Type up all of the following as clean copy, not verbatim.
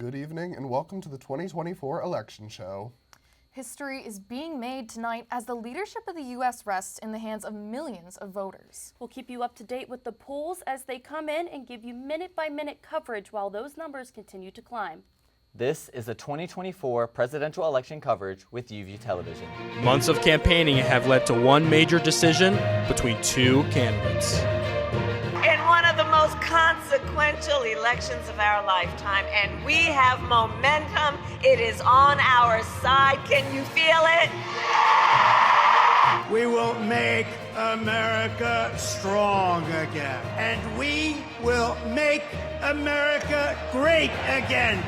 Good evening and welcome to the 2024 election show. History is being made tonight as the leadership of the U.S. rests in the hands of millions of voters. We'll keep you up to date with the polls as they come in and give you minute-by-minute coverage while those numbers continue to climb. This is the 2024 presidential election coverage with UV Television. Months of campaigning have led to one major decision between two candidates. In one of the most consequential elections of our lifetime, and we have momentum. It is on our side. Can you feel it? We will make America strong again, and we will make America great again.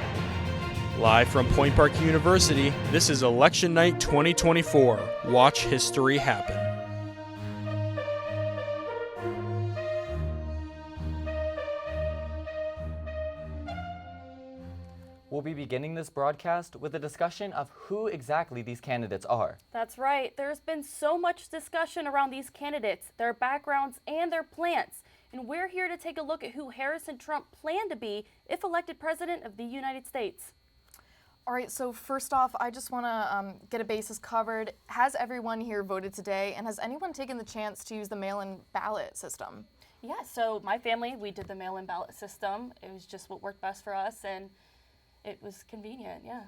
Live from Point Park University, this is Election Night 2024. Watch history happen. We'll be beginning this broadcast with a discussion of who exactly these candidates are. That's right. There's been so much discussion around these candidates, their backgrounds, and their plans. And we're here to take a look at who Harris and Trump plan to be if elected president of the United States. All right, so first off, I just want to get a basis covered. Has everyone here voted today, and has anyone taken the chance to use the mail-in ballot system? Yeah, so my family, we did the mail-in ballot system. It was just what worked best for us, and it was convenient, yeah.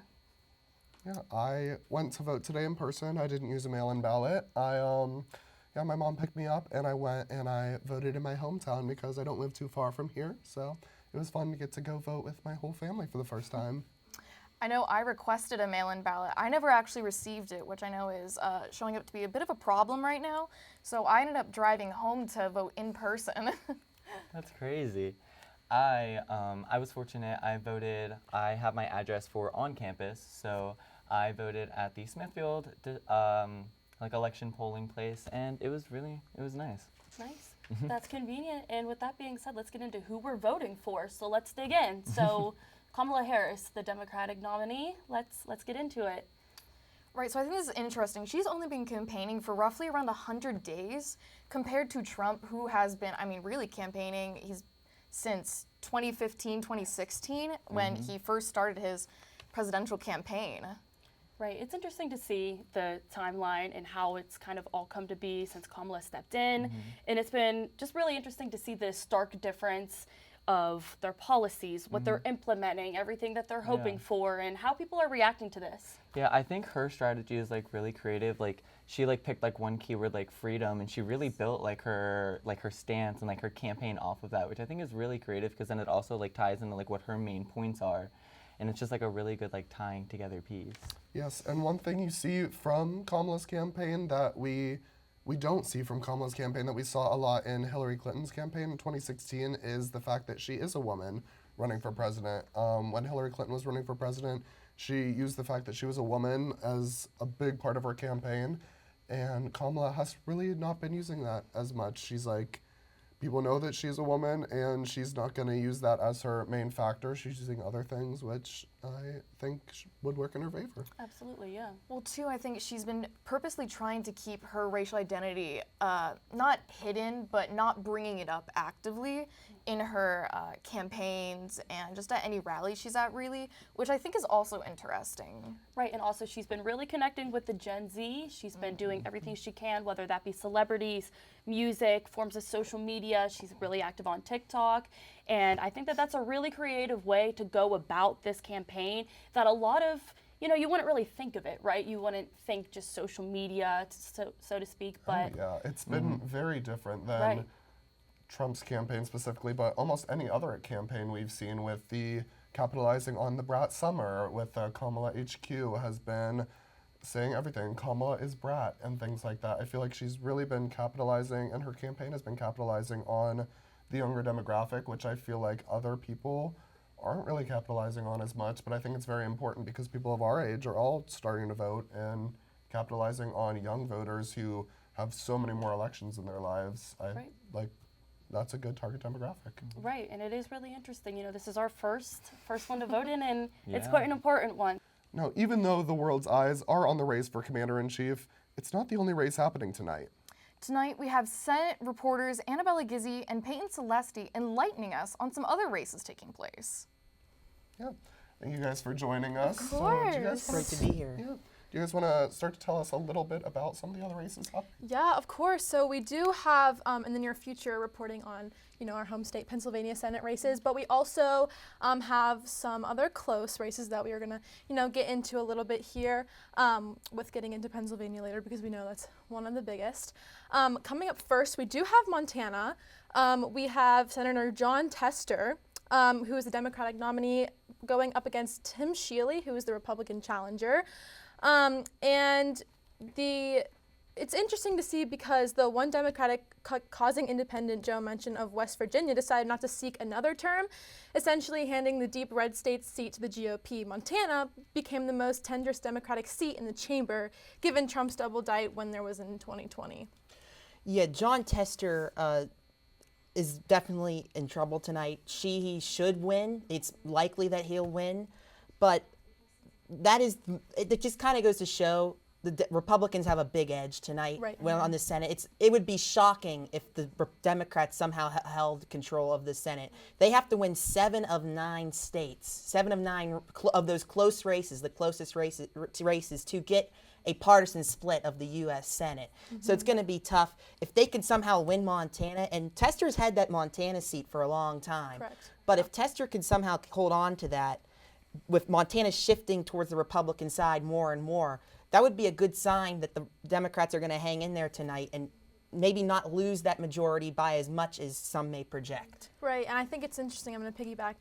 Yeah, I went to vote today in person. I didn't use a mail-in ballot. My mom picked me up and I went and I voted in my hometown because I don't live too far from here. So it was fun to get to go vote with my whole family for the first time. I know I requested a mail-in ballot. I never actually received it, which I know is showing up to be a bit of a problem right now. So I ended up driving home to vote in person. That's crazy. I was fortunate. I have my address for on campus, so I voted at the Smithfield election polling place, and it was nice. Nice. That's convenient. And with that being said, let's get into who we're voting for. So let's dig in. So Kamala Harris, the Democratic nominee. Let's get into it. Right, so I think this is interesting. She's only been campaigning for roughly around 100 days compared to Trump, who has been, really campaigning. He's since 2015, 2016, when he first started his presidential campaign. Right. It's interesting to see the timeline and how it's kind of all come to be since Kamala stepped in. And it's been just really interesting to see the stark difference of their policies, what they're implementing, everything that they're hoping for, and how people are reacting to this. Yeah, I think her strategy is really creative. She picked one keyword like freedom, and she really built her stance and her campaign off of that, which I think is really creative because then it also ties into what her main points are. And it's just a really good tying together piece. Yes, and one thing you see from Kamala's campaign that we don't see from Kamala's campaign that we saw a lot in Hillary Clinton's campaign in 2016 is the fact that she is a woman running for president. When Hillary Clinton was running for president, she used the fact that she was a woman as a big part of her campaign, and Kamala has really not been using that as much. She's people know that she's a woman, and she's not going to use that as her main factor. She's using other things, which I think would work in her favor. Absolutely, yeah. Well, too, I think she's been purposely trying to keep her racial identity not hidden, but not bringing it up actively in her campaigns and just at any rally she's at, really, which I think is also interesting. Right, and also she's been really connecting with the Gen Z. She's been doing everything she can, whether that be celebrities, music, forms of social media. She's really active on TikTok. And I think that that's a really creative way to go about this campaign that a lot of, you wouldn't really think of it, right? You wouldn't think just social media, so to speak, but... Oh, yeah, it's been very different than Trump's campaign specifically, but almost any other campaign we've seen with the capitalizing on the brat summer with Kamala HQ has been saying everything. Kamala is brat and things like that. I feel like she's really been capitalizing, and her campaign has been capitalizing on the younger demographic, which I feel like other people aren't really capitalizing on as much, but I think it's very important because people of our age are all starting to vote and capitalizing on young voters who have so many more elections in their lives. That's a good target demographic. Right, and it is really interesting. This is our first one to vote in, and it's quite an important one. Now, even though the world's eyes are on the race for Commander-in-Chief, it's not the only race happening tonight. Tonight, we have Senate reporters Annabella Gizzi and Peyton Celesti enlightening us on some other races taking place. Yeah. Thank you guys for joining us. Of So, course. do you guys Great to be here. Yeah. Do you guys want to start to tell us a little bit about some of the other races up? Yeah, of course. So we do have in the near future reporting on, our home state Pennsylvania Senate races, but we also have some other close races that we are gonna, get into a little bit here with getting into Pennsylvania later because we know that's one of the biggest. Coming up first, we do have Montana. We have Senator Jon Tester, who is the Democratic nominee, going up against Tim Shealy, who is the Republican challenger. It's interesting to see because the one Democratic causing independent Joe Manchin of West Virginia decided not to seek another term, essentially handing the deep red state's seat to the GOP. Montana became the most tenuous Democratic seat in the chamber, given Trump's double dite when there was in 2020. Yeah, Jon Tester is definitely in trouble tonight. He should win. It's likely that he'll win, but it just kind of goes to show the Republicans have a big edge tonight. Right. Well, on the Senate, it would be shocking if the Democrats somehow held control of the Senate. They have to win 7 of 9 states, 7 of 9 of those close races, the closest races to get a partisan split of the U.S. Senate. So it's going to be tough. If they can somehow win Montana, and Tester's had that Montana seat for a long time. Correct. But if Tester can somehow hold on to that, with Montana shifting towards the Republican side more and more, that would be a good sign that the Democrats are going to hang in there tonight and maybe not lose that majority by as much as some may project. Right, and I think it's interesting. I'm going to piggyback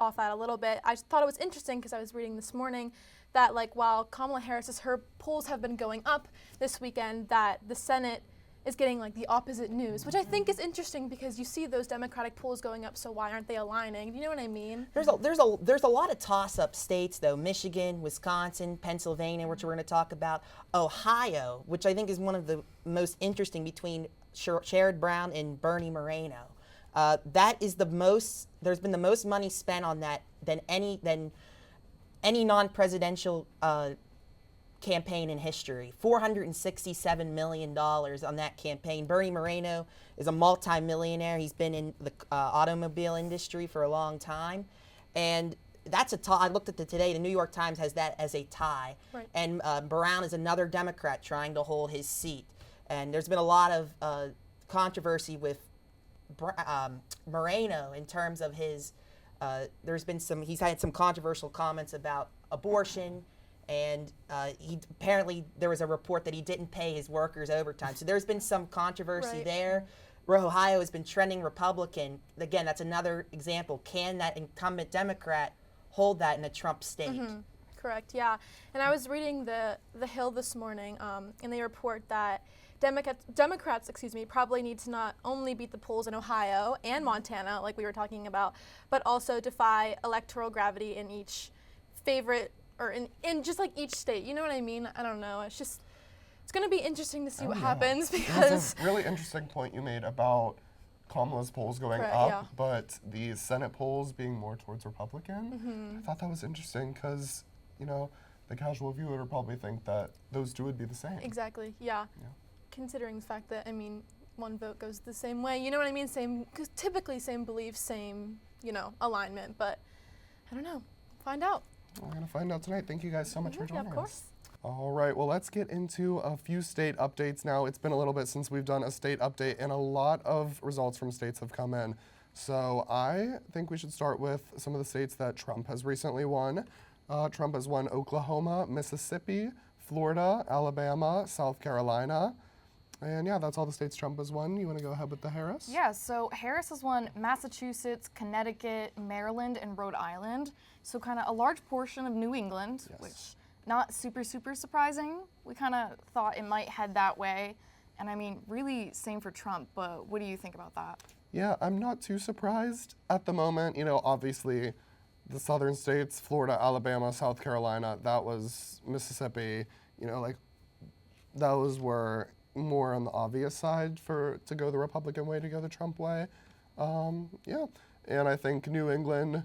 off that a little bit. I just thought it was interesting because I was reading this morning that while Kamala Harris, her polls have been going up this weekend, that the Senate is getting the opposite news, which I think is interesting because you see those Democratic polls going up, so why aren't they aligning? Do you know what I mean? There's a lot of toss-up states though: Michigan, Wisconsin, Pennsylvania, which we're going to talk about, Ohio, which I think is one of the most interesting between Sherrod Brown and Bernie Moreno. That is the most. There's been the most money spent on that than any non-presidential campaign in history. $467 million on that campaign. Bernie Moreno is a multi-millionaire. He's been in the automobile industry for a long time. And that's a tie. I looked at it today. The New York Times has that as a tie. Right. And Brown is another Democrat trying to hold his seat. And there's been a lot of controversy with Moreno in terms of his, he's had some controversial comments about abortion. And there was a report that he didn't pay his workers overtime. So there's been some controversy there. Ohio has been trending Republican. Again, that's another example. Can that incumbent Democrat hold that in a Trump state? Mm-hmm. Correct, yeah. And I was reading the Hill this morning, and they report that Democrats, probably need to not only beat the polls in Ohio and Montana, like we were talking about, but also defy electoral gravity in each favorite, or in just each state. You know what I mean? I don't know. It's going to be interesting to see what happens because... That's a really interesting point you made about Kamala's polls going up, but the Senate polls being more towards Republican. I thought that was interesting because, the casual viewer would probably think that those two would be the same. Exactly, yeah. Considering the fact that, one vote goes the same way. You know what I mean? Typically same beliefs, same, alignment, but I don't know. Find out. We're going to find out tonight. Thank you guys so much for joining of course. us. All right, well, let's get into a few state updates now. It's been a little bit since we've done a state update, and a lot of results from states have come in. So I think we should start with some of the states that Trump has recently won. Trump has won Oklahoma, Mississippi, Florida, Alabama, South Carolina. And yeah, that's all the states Trump has won. You want to go ahead with the Harris? Yeah, so Harris has won Massachusetts, Connecticut, Maryland, and Rhode Island. So kind of a large portion of New England, which not super surprising. We kind of thought it might head that way. And really same for Trump, but what do you think about that? Yeah, I'm not too surprised at the moment. Obviously the southern states, Florida, Alabama, South Carolina, that was Mississippi, those were more on the obvious side to go the Republican way, to go the Trump way. And I think New England,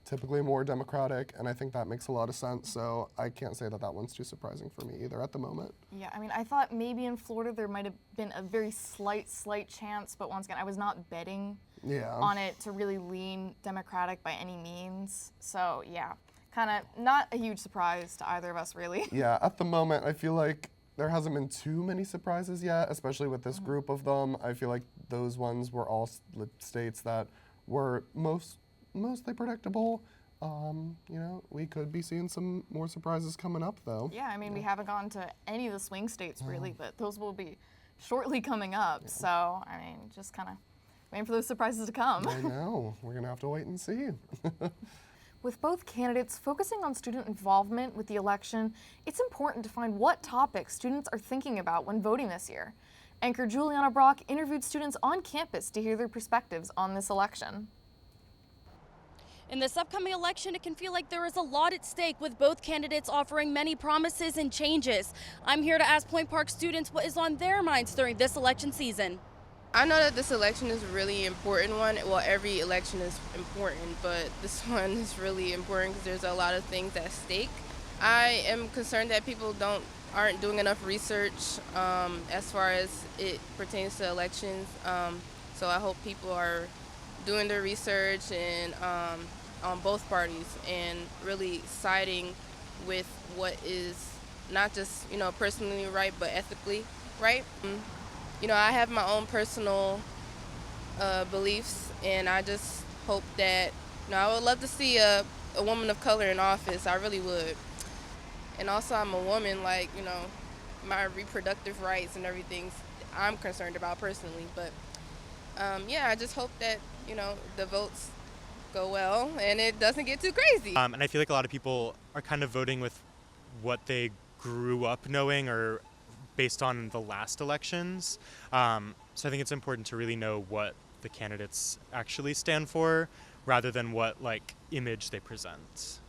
typically more Democratic, and I think that makes a lot of sense. So I can't say that one's too surprising for me either at the moment. Yeah, I thought maybe in Florida there might have been a very slight chance, but once again, I was not betting on it to really lean Democratic by any means. So yeah, kind of not a huge surprise to either of us, really. Yeah, at the moment, I feel like there hasn't been too many surprises yet, especially with this group of them. I feel like those ones were all states that were mostly predictable. We could be seeing some more surprises coming up, though. Yeah, I mean, we haven't gone to any of the swing states, really, but those will be shortly coming up. So, I mean, just kind of waiting for those surprises to come. I know. We're going to have to wait and see. With both candidates focusing on student involvement with the election, it's important to find what topics students are thinking about when voting this year. Anchor Juliana Brock interviewed students on campus to hear their perspectives on this election. In this upcoming election, it can feel like there is a lot at stake, with both candidates offering many promises and changes. I'm here to ask Point Park students what is on their minds during this election season. I know that this election is a really important one. Well, every election is important, but this one is really important because there's a lot of things at stake. I am concerned that people aren't doing enough research as far as it pertains to elections. So I hope people are doing their research and on both parties and really siding with what is not just personally right, but ethically right. I have my own personal beliefs, and I just hope that, I would love to see a woman of color in office. I really would. And also, I'm a woman, my reproductive rights and everything I'm concerned about personally. But, I just hope that, the votes go well and it doesn't get too crazy. And I feel like a lot of people are kind of voting with what they grew up knowing or based on the last elections. So I think it's important to really know what the candidates actually stand for rather than what image they present.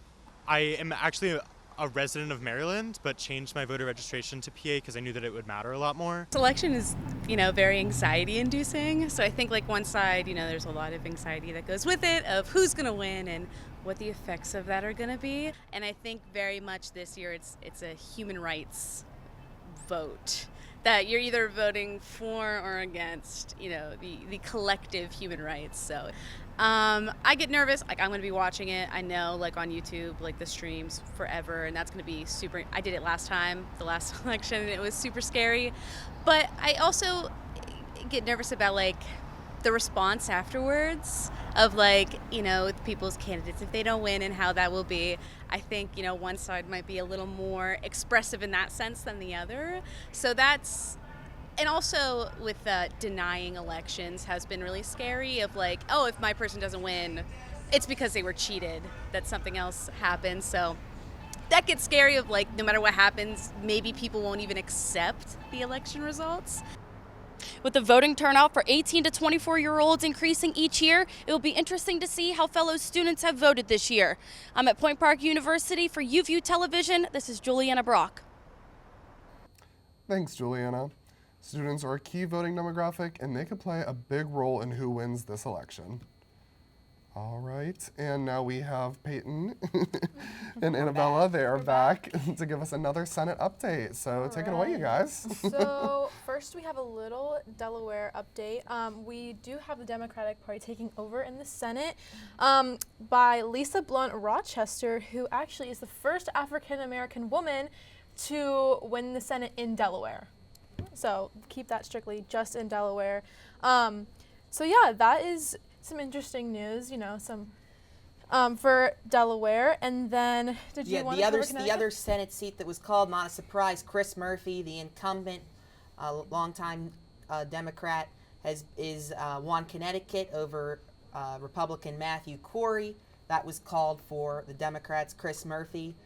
I am actually a resident of Maryland, but changed my voter registration to PA because I knew that it would matter a lot more. This election is, very anxiety inducing. So I think one side, there's a lot of anxiety that goes with it of who's going to win and what the effects of that are going to be. And I think very much this year it's a human rights vote, that you're either voting for or against, the collective human rights. So I get nervous. I'm going to be watching it. I know, on YouTube, the streams forever, and that's going to be super. I did it last time, the last election, and it was super scary. But I also get nervous about the response afterwards of people's candidates if they don't win and how that will be. I think one side might be a little more expressive in that sense than the other. So that's, and also with denying elections has been really scary of if my person doesn't win, it's because they were cheated, that something else happened. So that gets scary of no matter what happens, maybe people won't even accept the election results. With the voting turnout for 18 to 24-year-olds increasing each year, it will be interesting to see how fellow students have voted this year. I'm at Point Park University for UView Television. This is Juliana Brock. Thanks, Juliana. Students are a key voting demographic, and they could play a big role in who wins this election. All right, and now we have Peyton and Annabella. They are back to give us another Senate update. So take it away, you guys. So first we have a little Delaware update. We do have the Democratic Party taking over in the Senate by Lisa Blunt Rochester, who actually is the first African-American woman to win the Senate in Delaware. So keep that strictly just in Delaware. So yeah, that is some interesting news, some for Delaware. And then, did you want to cover Connecticut? The other Senate seat that was called, not a surprise, Chris Murphy, the incumbent, longtime Democrat, is won Connecticut over Republican Matthew Corey. That was called for the Democrats, Chris Murphy.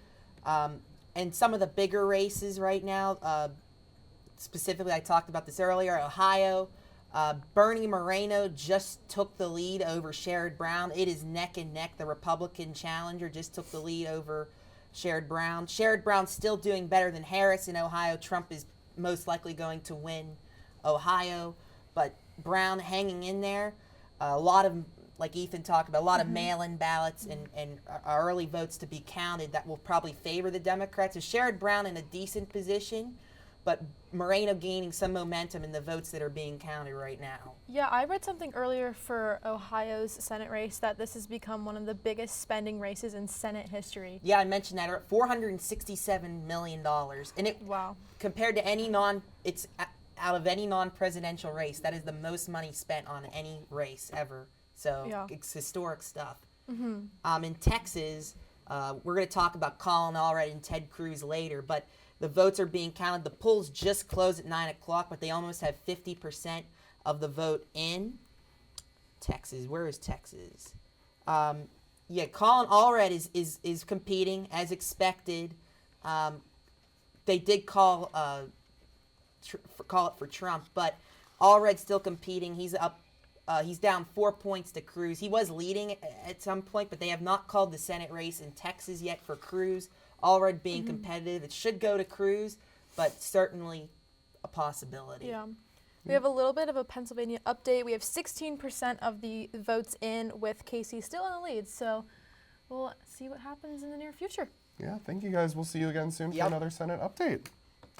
And some of the bigger races right now, specifically, I talked about this earlier, Ohio. Bernie Moreno just took the lead over Sherrod Brown. It is neck and neck. The Republican challenger just took the lead over Sherrod Brown. Sherrod Brown's still doing better than Harris in Ohio. Trump is most likely going to win Ohio, but Brown hanging in there. A lot of, like Ethan talked about, a lot of mail-in ballots and early votes to be counted that will probably favor the Democrats. So Sherrod Brown in a decent position, but Moreno gaining some momentum in the votes that are being counted right now. Yeah, I read something earlier for Ohio's Senate race that this has become one of the biggest spending races in Senate history. Yeah, I mentioned that, $467 million. And it, wow, compared to out of any non-presidential race, that is the most money spent on any race ever. So yeah. It's historic stuff. Mm-hmm. In Texas, we're going to talk about Colin Allred and Ted Cruz later, but the votes are being counted. The polls just closed at 9 o'clock, but they almost have 50% of the vote in Texas. Where is Texas? Yeah, Colin Allred is competing as expected. They did call it for Trump, but Allred's still competing. He's up. He's down 4 points to Cruz. He was leading at some point, but they have not called the Senate race in Texas yet for Cruz. Allred being competitive, it should go to Cruz, but certainly a possibility. Yeah. We have a little bit of a Pennsylvania update. We have 16% of the votes in, with Casey still in the lead. So we'll see what happens in the near future. Yeah, thank you guys. We'll see you again soon Yep. for another Senate update.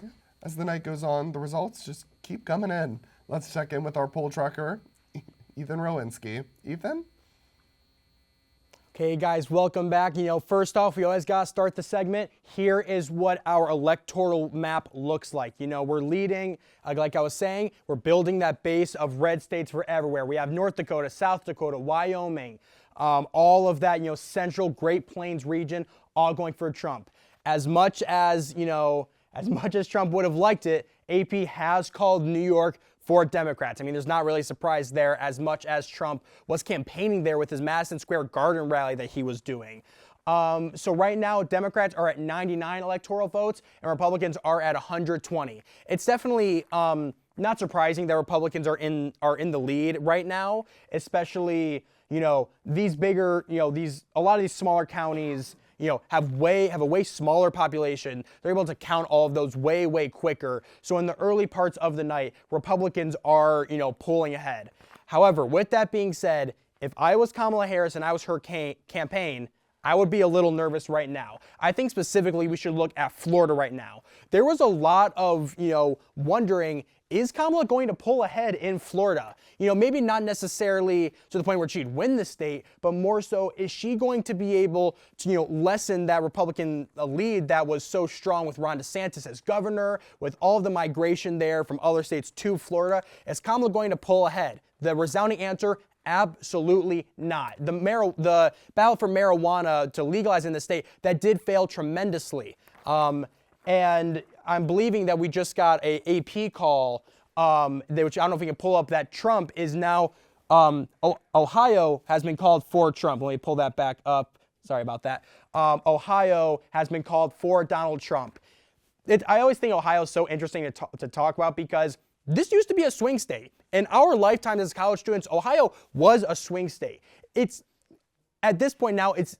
Yeah. As the night goes on, the results just keep coming in. Let's check in with our poll tracker, Ethan Rowinski. Ethan? Okay, guys, welcome back. First off, we always got to start the segment. Here is what our electoral map looks like. We're leading, like I was saying, we're building that base of red states for everywhere. We have North Dakota, South Dakota, Wyoming, all of that, central Great Plains region, all going for Trump. As much as Trump would have liked it, AP has called New York for Democrats. I mean, there's not really a surprise there, as much as Trump was campaigning there with his Madison Square Garden rally that he was doing. So right now, Democrats are at 99 electoral votes and Republicans are at 120. It's definitely not surprising that Republicans are in the lead right now, especially these bigger, a lot of these smaller counties have a way smaller population. They're able to count all of those way quicker. So in the early parts of the night, Republicans are, pulling ahead. However, with that being said, if I was Kamala Harris and I was her campaign, I would be a little nervous right now. I think specifically we should look at Florida right now. There was a lot of, wondering, is Kamala going to pull ahead in Florida? Maybe not necessarily to the point where she'd win the state, but more so, is she going to be able to, lessen that Republican lead that was so strong with Ron DeSantis as governor, with all of the migration there from other states to Florida? Is Kamala going to pull ahead? The resounding answer, absolutely not. The battle for marijuana to legalize in the state, that did fail tremendously. And I'm believing that we just got a AP call, which I don't know if we can pull up, that Trump is now, Ohio has been called for Trump. Let me pull that back up. Sorry about that. Ohio has been called for Donald Trump. I always think Ohio is so interesting to talk about because this used to be a swing state. In our lifetime as college students, Ohio was a swing state. It's, at this point now, it's,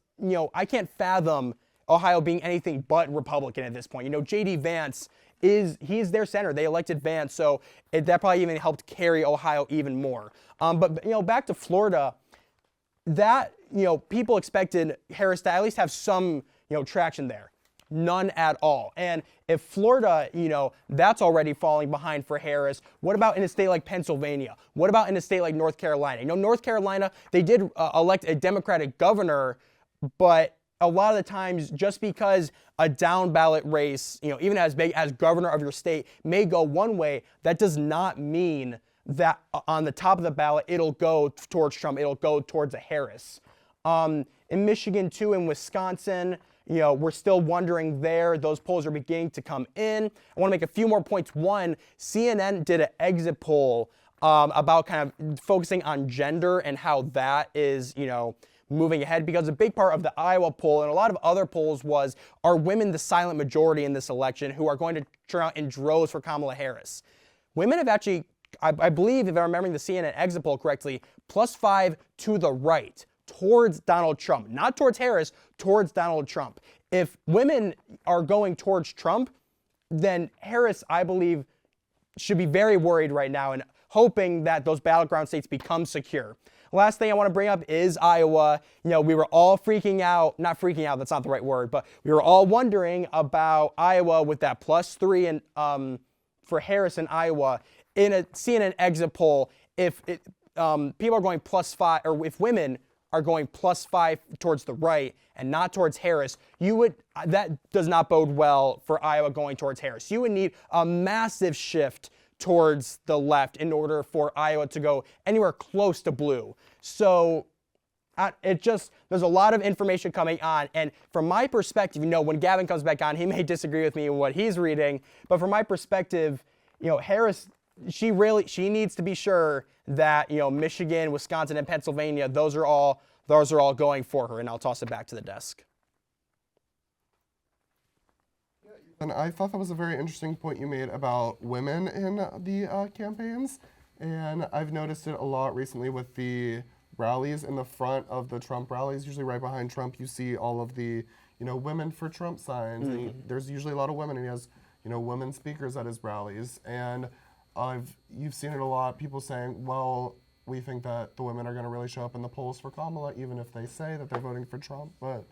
I can't fathom Ohio being anything but Republican at this point. J.D. Vance he's their senator. They elected Vance, so that probably even helped carry Ohio even more. But back to Florida, that, people expected Harris to at least have some, traction there. None at all. And if Florida, that's already falling behind for Harris, what about in a state like Pennsylvania? What about in a state like North Carolina? North Carolina, they did elect a Democratic governor, but a lot of the times, just because a down ballot race, even as big as governor of your state, may go one way, that does not mean that on the top of the ballot, it'll go towards Trump. It'll go towards a Harris. In Michigan, too, in Wisconsin, we're still wondering there. Those polls are beginning to come in. I want to make a few more points. One, CNN did an exit poll about kind of focusing on gender and how that is, moving ahead, because a big part of the Iowa poll and a lot of other polls was, are women the silent majority in this election who are going to turn out in droves for Kamala Harris? Women have actually, I believe, if I'm remembering the CNN exit poll correctly, +5 to the right, towards Donald Trump. Not towards Harris, towards Donald Trump. If women are going towards Trump, then Harris, I believe, should be very worried right now and hoping that those battleground states become secure. Last thing I want to bring up is Iowa. We were all not freaking out, that's not the right word, but we were all wondering about Iowa with that +3 and for Harris in Iowa, in a CNN exit poll, if people are going +5, or if women are going +5 towards the right and not towards Harris, that does not bode well for Iowa going towards Harris. You would need a massive shift towards the left in order for Iowa to go anywhere close to blue. So there's a lot of information coming on, and from my perspective, when Gavin comes back on, he may disagree with me in what he's reading, but from my perspective, Harris, she needs to be sure that Michigan, Wisconsin, and Pennsylvania, those are all going for her. And I'll toss it back to the desk. And I thought that was a very interesting point you made about women in the campaigns, and I've noticed it a lot recently with the rallies in the front of the Trump rallies. Usually right behind Trump, you see all of the women for Trump signs, and there's usually a lot of women, and he has women speakers at his rallies, and you've seen it a lot, people saying, well, we think that the women are going to really show up in the polls for Kamala, even if they say that they're voting for Trump. But,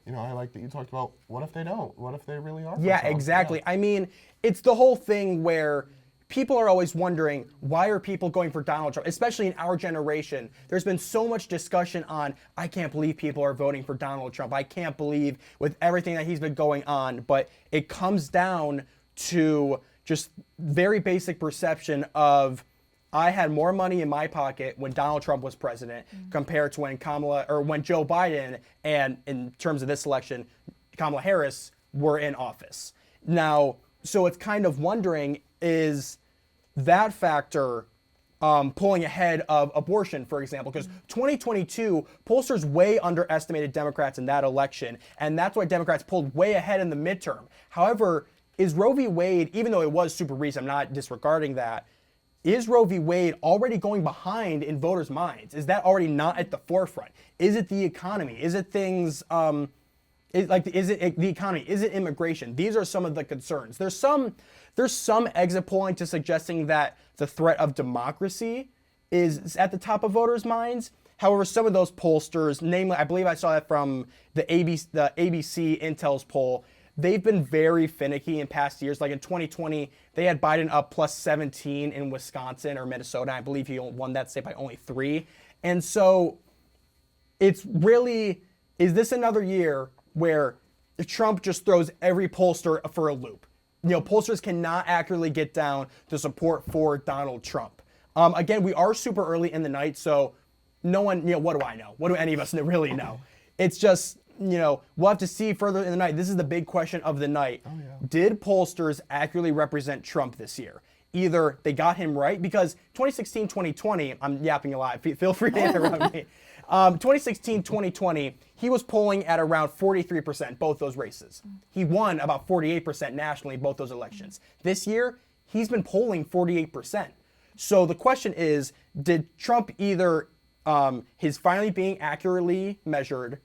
I like that you talked about, what if they don't? What if they really are for Yeah, Trump? exactly. Yeah. I mean, it's the whole thing where people are always wondering, why are people going for Donald Trump, especially in our generation? There's been so much discussion on, I can't believe people are voting for Donald Trump. I can't believe with everything that he's been going on. But it comes down to just very basic perception of, I had more money in my pocket when Donald Trump was president compared to when when Joe Biden, and in terms of this election, Kamala Harris were in office. Now, so it's kind of wondering, is that factor pulling ahead of abortion, for example? Because 2022, pollsters way underestimated Democrats in that election, and that's why Democrats pulled way ahead in the midterm. However, is Roe v. Wade, even though it was super recent, I'm not disregarding that, is Roe v. Wade already going behind in voters' minds? Is that already not at the forefront? Is it the economy? Is it things, is it the economy? Is it immigration? These are some of the concerns. There's some exit polling to suggesting that the threat of democracy is at the top of voters' minds. However, some of those pollsters, namely, I believe I saw that from the ABC Intel's poll, they've been very finicky in past years. Like in 2020, they had Biden up +17 in Wisconsin or Minnesota. I believe he won that state by only 3. And so it's really, is this another year where Trump just throws every pollster for a loop? Pollsters cannot accurately get down to support for Donald Trump. Again, we are super early in the night, so no one, what do I know? What do any of us really know? It's just, we'll have to see further in the night. This is the big question of the night. Did pollsters accurately represent Trump this year? Either they got him right, because 2016, 2020, I'm yapping a lot, feel free to interrupt me. 2016, 2020, he was polling at around 43%, both those races. He won about 48% nationally, both those elections. This year, he's been polling 48%. So the question is, did Trump either, his finally being accurately measured,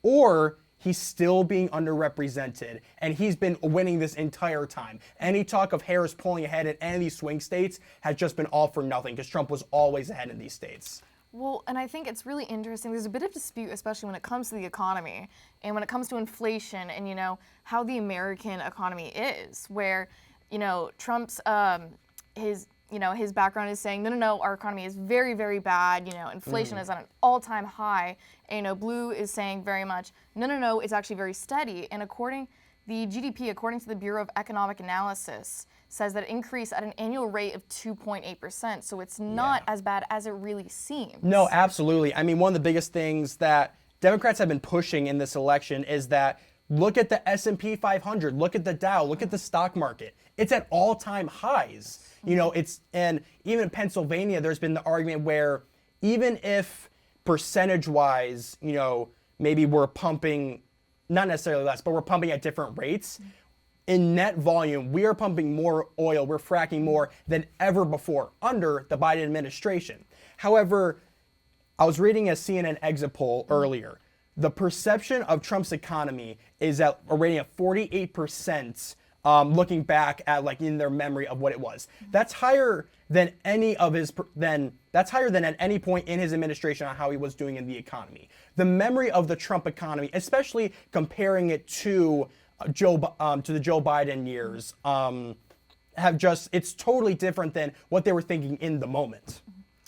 or he's still being underrepresented, and he's been winning this entire time? Any talk of Harris pulling ahead in any of these swing states has just been all for nothing, because Trump was always ahead in these states. Well, and I think it's really interesting. There's a bit of dispute, especially when it comes to the economy and when it comes to inflation and, how the American economy is, where, Trump's, his background is saying, no, our economy is very, very bad. Inflation is at an all-time high. And, Blue is saying very much, no, it's actually very steady. And the GDP, according to the Bureau of Economic Analysis, says that it increased at an annual rate of 2.8%. So it's not as bad as it really seems. No, absolutely. I mean, one of the biggest things that Democrats have been pushing in this election is that look at the S&P 500, look at the Dow, look at the stock market. It's at all-time highs. And even in Pennsylvania, there's been the argument where even if percentage-wise, maybe we're pumping, not necessarily less, but we're pumping at different rates, in net volume, we are pumping more oil, we're fracking more than ever before under the Biden administration. However, I was reading a CNN exit poll earlier. The perception of Trump's economy is at a rating of 48%, looking back at in their memory of what it was. That's higher than that's higher than at any point in his administration on how he was doing in the economy. The memory of the Trump economy, especially comparing it to the Joe Biden years, have just, it's totally different than what they were thinking in the moment.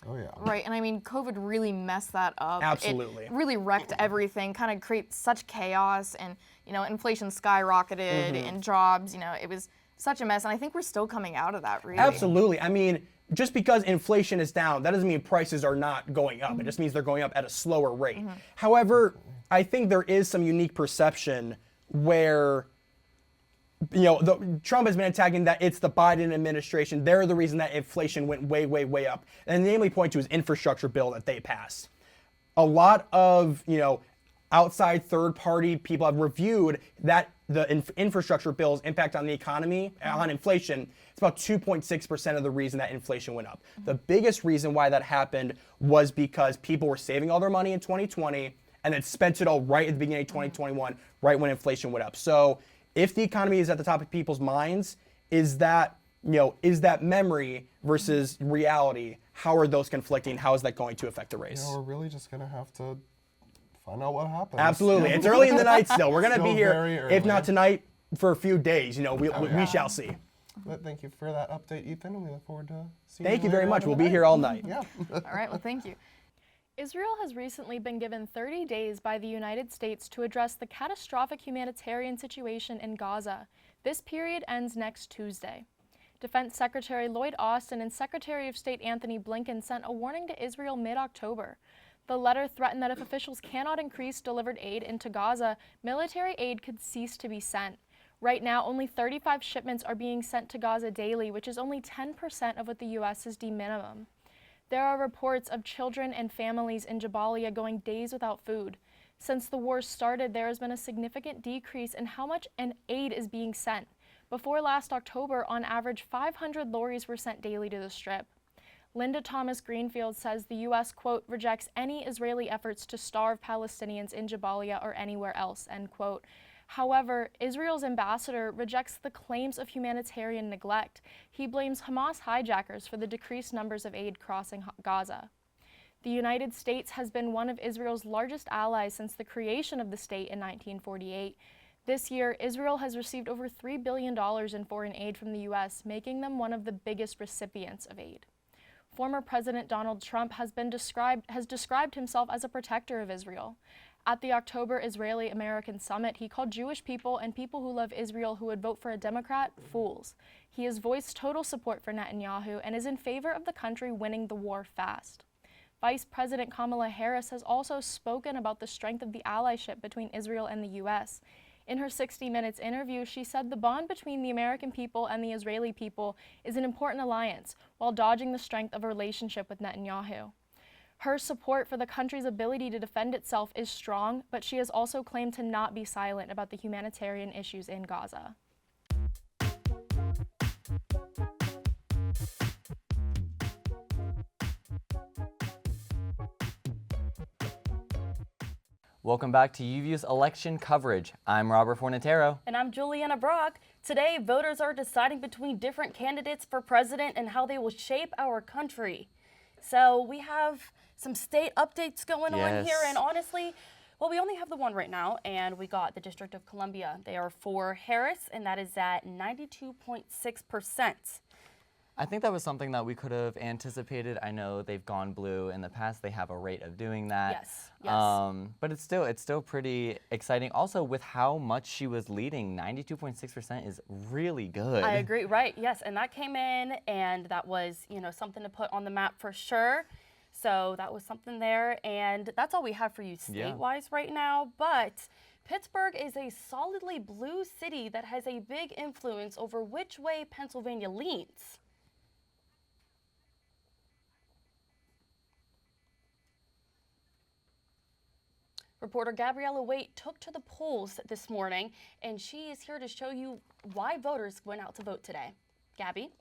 Oh, yeah. Right, and I mean, COVID really messed that up. Absolutely. It really wrecked everything, kind of create such chaos, and, you know, inflation skyrocketed, and jobs, you know, it was such a mess, and I think we're still coming out of that, really. Absolutely. I mean, just because inflation is down, that doesn't mean prices are not going up. It just means they're going up at a slower rate. However, I think there is some unique perception where, you know, Trump has been attacking that it's the Biden administration. They're the reason that inflation went way, way, way up. And namely point to his infrastructure bill that they passed. A lot of, you know, outside third-party people have reviewed that the infrastructure bill's impact on the economy, on inflation. It's about 2.6% of the reason that inflation went up. The biggest reason why that happened was because people were saving all their money in 2020 and then spent it all right at the beginning of 2021, right when inflation went up. So if the economy is at the top of people's minds, is that, you know, is that memory versus reality? How are those conflicting? How is that going to affect the race? You know, we're really just going to have to find out what happens. Absolutely. It's early in the night still. We're going to be here, very if not early. tonight, for a few days. You know, we shall see. But thank you for that update, Ethan, and we look forward to seeing Thank you very later much. on We'll in the be here night. all night. Yeah. All right, well, thank you. Israel has recently been given 30 days by the United States to address the catastrophic humanitarian situation in Gaza. This period ends next Tuesday. Defense Secretary Lloyd Austin and Secretary of State Anthony Blinken sent a warning to Israel mid-October. The letter threatened that if officials cannot increase delivered aid into Gaza, military aid could cease to be sent. Right now, only 35 shipments are being sent to Gaza daily, which is only 10% of what the U.S. has deemed minimum. There are reports of children and families in Jabalia going days without food. Since the war started, there has been a significant decrease in how much aid is being sent. Before last October, on average, 500 lorries were sent daily to the Strip. Linda Thomas Greenfield says the U.S., quote, rejects any Israeli efforts to starve Palestinians in Jabalia or anywhere else, end quote. However, Israel's ambassador rejects the claims of humanitarian neglect. He blames Hamas hijackers for the decreased numbers of aid crossing Gaza. The United States has been one of Israel's largest allies since the creation of the state in 1948. This year, Israel has received over $3 billion in foreign aid from the U.S., making them one of the biggest recipients of aid. Former President Donald Trump has described himself as a protector of Israel. At the October Israeli-American Summit, he called Jewish people and people who love Israel who would vote for a Democrat fools. He has voiced total support for Netanyahu and is in favor of the country winning the war fast. Vice President Kamala Harris has also spoken about the strength of the allyship between Israel and the U.S. In her 60 Minutes interview, she said the bond between the American people and the Israeli people is an important alliance, while dodging the strength of a relationship with Netanyahu. Her support for the country's ability to defend itself is strong, but she has also claimed to not be silent about the humanitarian issues in Gaza. Welcome back to UVU's election coverage. I'm Robert Fornatero. And I'm Juliana Brock. Today, voters are deciding between different candidates for president and how they will shape our country. So we have some state updates going on here, and honestly, well, we only have the one right now, and we got the District of Columbia. They are for Harris, and that is at 92.6%. I think that was something that we could have anticipated. I know they've gone blue in the past. They have a rate of doing that. Yes. But it's still pretty exciting. Also, with how much she was leading, 92.6% is really good. I agree, right, yes, and that came in, and that was, you know, something to put on the map for sure. So that was something there, and that's all we have for you state-wise right now, but Pittsburgh is a solidly blue city that has a big influence over which way Pennsylvania leans. Reporter Gabriella Waite took to the polls this morning, and she is here to show you why voters went out to vote today. Gabby?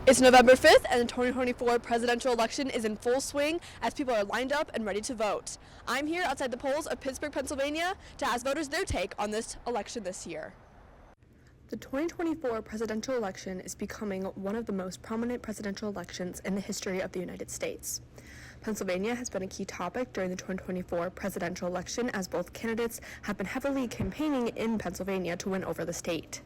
It's November 5th, and the 2024 presidential election is in full swing as people are lined up and ready to vote. I'm here outside the polls of Pittsburgh, Pennsylvania, to ask voters their take on this election this year. The 2024 presidential election is becoming one of the most prominent presidential elections in the history of the United States. Pennsylvania has been a key topic during the 2024 presidential election, as both candidates have been heavily campaigning in Pennsylvania to win over the state.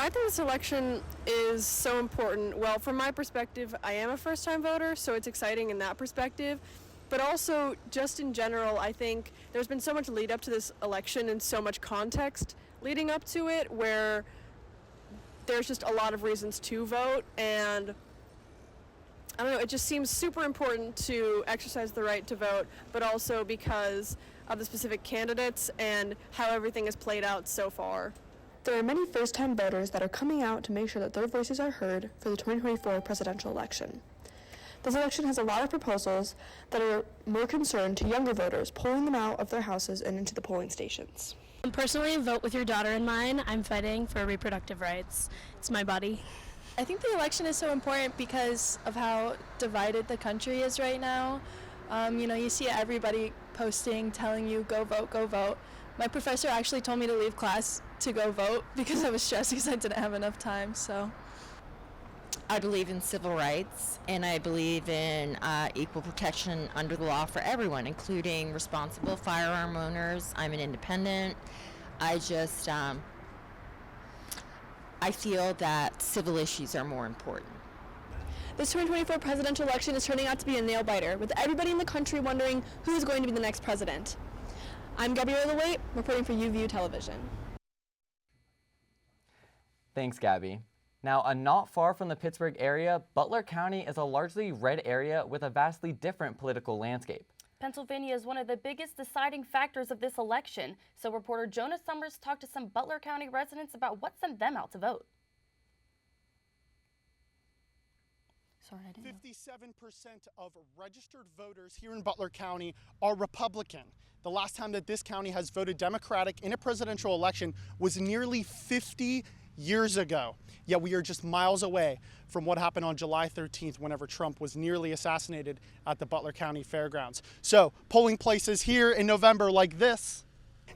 I think this election is so important. Well, from my perspective, I am a first-time voter, so it's exciting in that perspective. But also, just in general, I think there's been so much lead up to this election and so much context leading up to it where there's just a lot of reasons to vote, and I don't know, it just seems super important to exercise the right to vote, but also because of the specific candidates and how everything has played out so far. There are many first-time voters that are coming out to make sure that their voices are heard for the 2024 presidential election. This election has a lot of proposals that are more concerned to younger voters, pulling them out of their houses and into the polling stations. Personally, vote with your daughter in mind. I'm fighting for reproductive rights. It's my body. I think the election is so important because of how divided the country is right now. You see everybody posting, telling you, go vote, go vote. My professor actually told me to leave class to go vote because I was stressed because I didn't have enough time, so. I believe in civil rights, and I believe in equal protection under the law for everyone, including responsible firearm owners. I'm an independent. I feel that civil issues are more important. This 2024 presidential election is turning out to be a nail-biter, with everybody in the country wondering who's going to be the next president. I'm Gabriella Waite, reporting for UView Television. Thanks, Gabby. Now, not far from the Pittsburgh area, Butler County is a largely red area with a vastly different political landscape. Pennsylvania is one of the biggest deciding factors of this election, so reporter Jonah Summers talked to some Butler County residents about what sent them out to vote. 57% of registered voters here in Butler County are Republican. The last time that this county has voted Democratic in a presidential election was nearly 50 years ago. Yet we are just miles away from what happened on July 13th whenever Trump was nearly assassinated at the Butler County Fairgrounds. So polling places here in November like this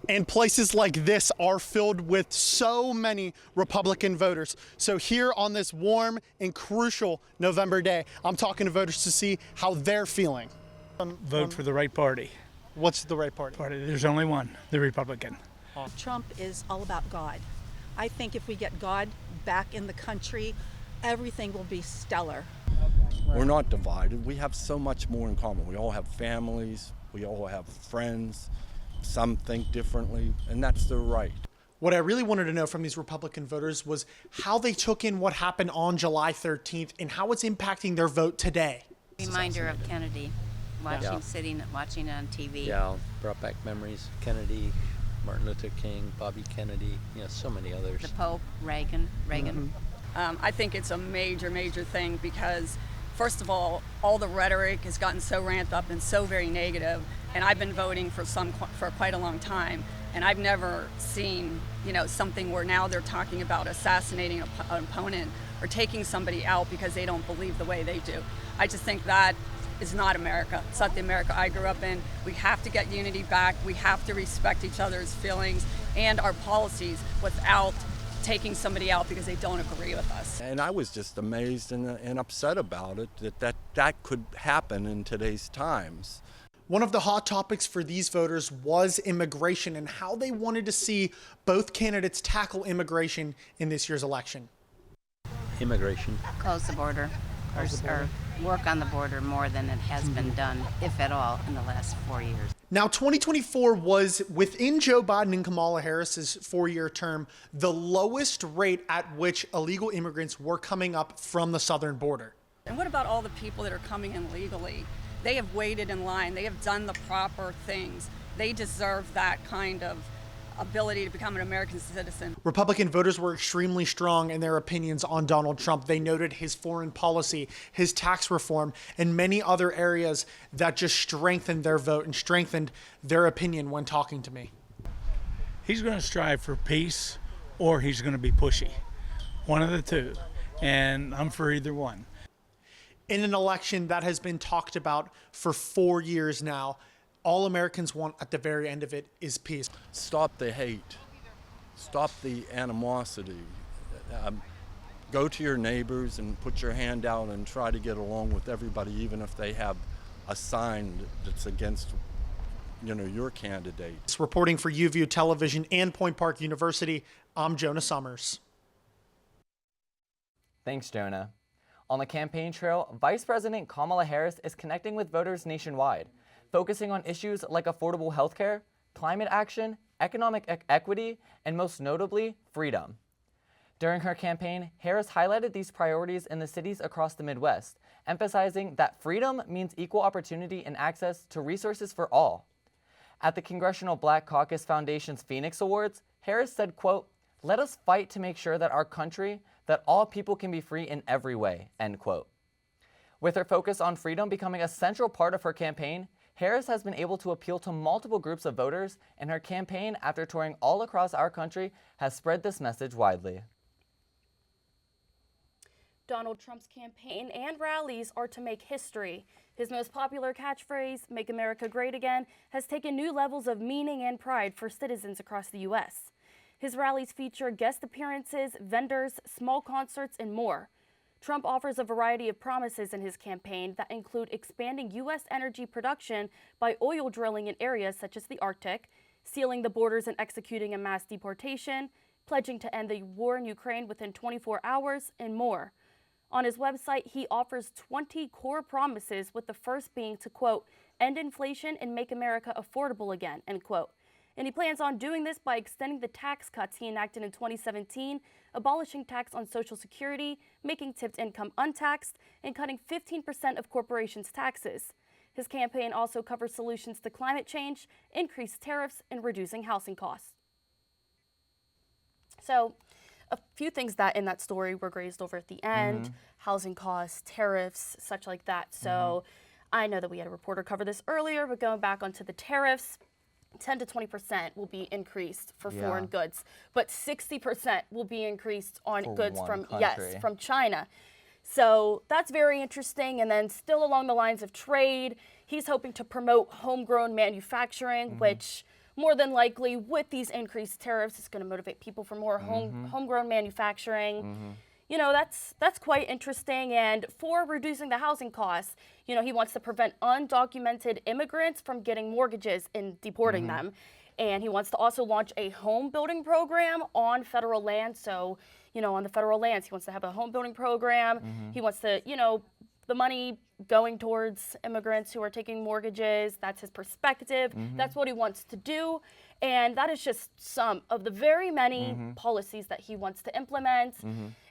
and places like this are filled with so many Republican voters. So here on this warm and crucial November day, I'm talking to voters to see how they're feeling. Vote for the right party. What's the right party? There's only one, the Republican. Trump is all about God. I think if we get God back in the country, everything will be stellar. We're not divided. We have so much more in common. We all have families. We all have friends. Some think differently, and that's their right. What I really wanted to know from these Republican voters was how they took in what happened on July 13th and how it's impacting their vote today. Reminder of Kennedy, watching it on TV. Yeah, brought back memories. Kennedy, Martin Luther King, Bobby Kennedy, so many others. The Pope, Reagan. I think it's a major thing because, first of all the rhetoric has gotten so ramped up and so very negative, and I've been voting for quite a long time, and I've never seen, something where now they're talking about assassinating an opponent or taking somebody out because they don't believe the way they do. I just think that is not America. It's not the America I grew up in. We have to get unity back. We have to respect each other's feelings and our policies without taking somebody out because they don't agree with us. And I was just amazed and upset about it, that could happen in today's times. One of the hot topics for these voters was immigration and how they wanted to see both candidates tackle immigration in this year's election. Immigration. Close the border. Or work on the border more than it has been done, if at all, in the last 4 years. Now, 2024 was, within Joe Biden and Kamala Harris's 4-year term, the lowest rate at which illegal immigrants were coming up from the southern border. And what about all the people that are coming in legally? They have waited in line. They have done the proper things. They deserve that kind of ability to become an American citizen. Republican voters were extremely strong in their opinions on Donald Trump. They noted his foreign policy, his tax reform, and many other areas that just strengthened their vote and strengthened their opinion when talking to me. He's going to strive for peace, or he's going to be pushy. One of the two, and I'm for either one. In an election that has been talked about for 4 years now, all Americans want at the very end of it is peace. Stop the hate. Stop the animosity. Go to your neighbors and put your hand out and try to get along with everybody, even if they have a sign that's against, your candidate. Reporting for UView Television and Point Park University, I'm Jonah Summers. Thanks, Jonah. On the campaign trail, Vice President Kamala Harris is connecting with voters nationwide, focusing on issues like affordable health care, climate action, economic equity, and most notably, freedom. During her campaign, Harris highlighted these priorities in the cities across the Midwest, emphasizing that freedom means equal opportunity and access to resources for all. At the Congressional Black Caucus Foundation's Phoenix Awards, Harris said, quote, "Let us fight to make sure that our country, that all people can be free in every way," end quote. With her focus on freedom becoming a central part of her campaign, Harris has been able to appeal to multiple groups of voters, and her campaign, after touring all across our country, has spread this message widely. Donald Trump's campaign and rallies are to make history. His most popular catchphrase, "Make America Great Again," has taken new levels of meaning and pride for citizens across the U.S. His rallies feature guest appearances, vendors, small concerts, and more. Trump offers a variety of promises in his campaign that include expanding U.S. energy production by oil drilling in areas such as the Arctic, sealing the borders and executing a mass deportation, pledging to end the war in Ukraine within 24 hours, and more. On his website, he offers 20 core promises, with the first being to, quote, "end inflation and make America affordable again," end quote. And he plans on doing this by extending the tax cuts he enacted in 2017, abolishing tax on Social Security, making tipped income untaxed, and cutting 15% of corporations' taxes. His campaign also covers solutions to climate change, increased tariffs, and reducing housing costs. So, a few things that in that story were grazed over at the end, housing costs, tariffs, such like that. So I know that we had a reporter cover this earlier, but going back onto the tariffs, 10 to 20% will be increased for foreign goods, but 60% will be increased on goods from from China. So that's very interesting. And then still along the lines of trade, he's hoping to promote homegrown manufacturing, which more than likely, with these increased tariffs, it's going to motivate people for more homegrown manufacturing. You know, that's quite interesting. And for reducing the housing costs, you know, he wants to prevent undocumented immigrants from getting mortgages and deporting them. And he wants to also launch a home building program on federal land. So, you know, on the federal lands, he wants to have a home building program. He wants to, you know, the money going towards immigrants who are taking mortgages. That's his perspective. That's what he wants to do. And that is just some of the very many policies that he wants to implement.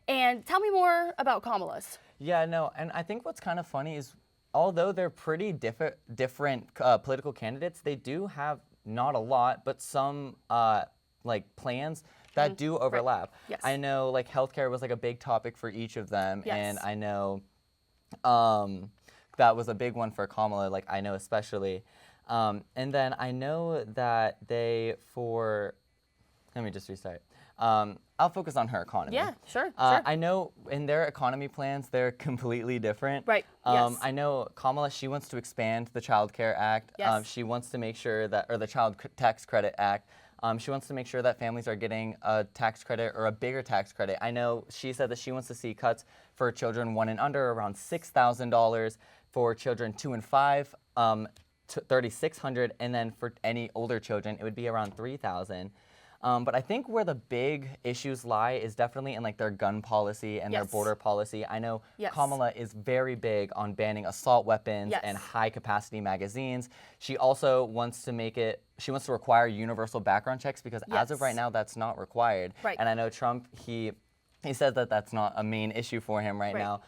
And tell me more about Kamala's. Yeah, no, and I think what's kind of funny is although they're pretty different political candidates, they do have not a lot, but some like plans that do overlap. Right. Yes. I know like healthcare was like a big topic for each of them, and I know that was a big one for Kamala, like I know especially. And then I know that let me just restart. I'll focus on her economy. Yeah, sure. I know in their economy plans, they're completely different. Right, yes. I know Kamala, she wants to expand the Child Care Act. Yes. She wants to make sure that, or the Child Tax Credit Act. She wants to make sure that families are getting a tax credit or a bigger tax credit. I know she said that she wants to see cuts for children 1 and under, around $6,000. For children 2 and 5, $3,600, and then for any older children, it would be around $3,000. But I think where the big issues lie is definitely in like their gun policy and their border policy. I know Kamala is very big on banning assault weapons and high capacity magazines. She also wants to she wants to require universal background checks because as of right now, that's not required. Right. And I know Trump, he said that that's not a main issue for him right now.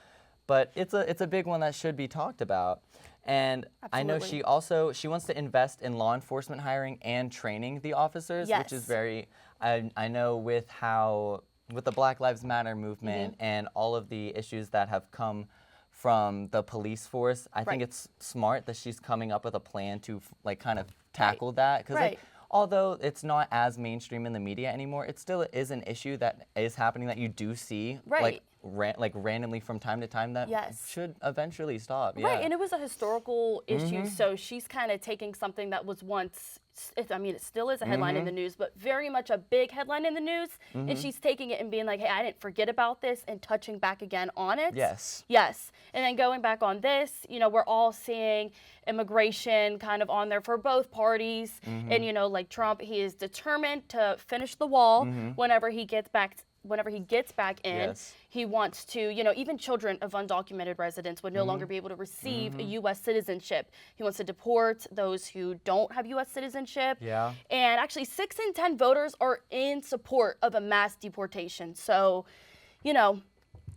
But it's a big one that should be talked about. And I know she wants to invest in law enforcement hiring and training the officers, which is very, I know with the Black Lives Matter movement and all of the issues that have come from the police force, I think it's smart that she's coming up with a plan to like kind of tackle that. Because like, although it's not as mainstream in the media anymore, it still is an issue that is happening that you do see like randomly from time to time that should eventually stop. Right, and it was a historical issue, so she's kind of taking something that was once, it still is a headline in the news, but very much a big headline in the news, and she's taking it and being like, hey, I didn't forget about this, and touching back again on it. Yes. Yes, and then going back on this, you know, we're all seeing immigration kind of on there for both parties, and you know, like Trump, he is determined to finish the wall whenever he gets back whenever he gets back in, Yes. he wants to, even children of undocumented residents would no longer be able to receive a U.S. citizenship. He wants to deport those who don't have U.S. citizenship. Yeah. And actually, 6 in 10 voters are in support of a mass deportation. So,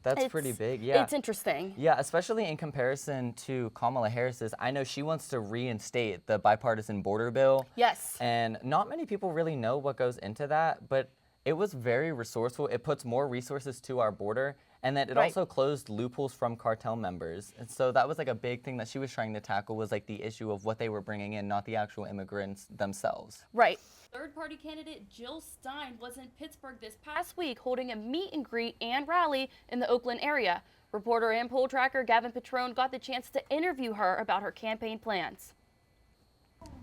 That's pretty big, yeah. It's interesting. Yeah, especially in comparison to Kamala Harris's. I know she wants to reinstate the bipartisan border bill. Yes. And not many people really know what goes into that, but it was very resourceful. It puts more resources to our border, and then it Right. also closed loopholes from cartel members. And so that was like a big thing that she was trying to tackle, was like the issue of what they were bringing in, not the actual immigrants themselves. Right. Third-party candidate Jill Stein was in Pittsburgh this past week holding a meet and greet and rally in the Oakland area. Reporter and poll tracker Gavin Petrone got the chance to interview her about her campaign plans.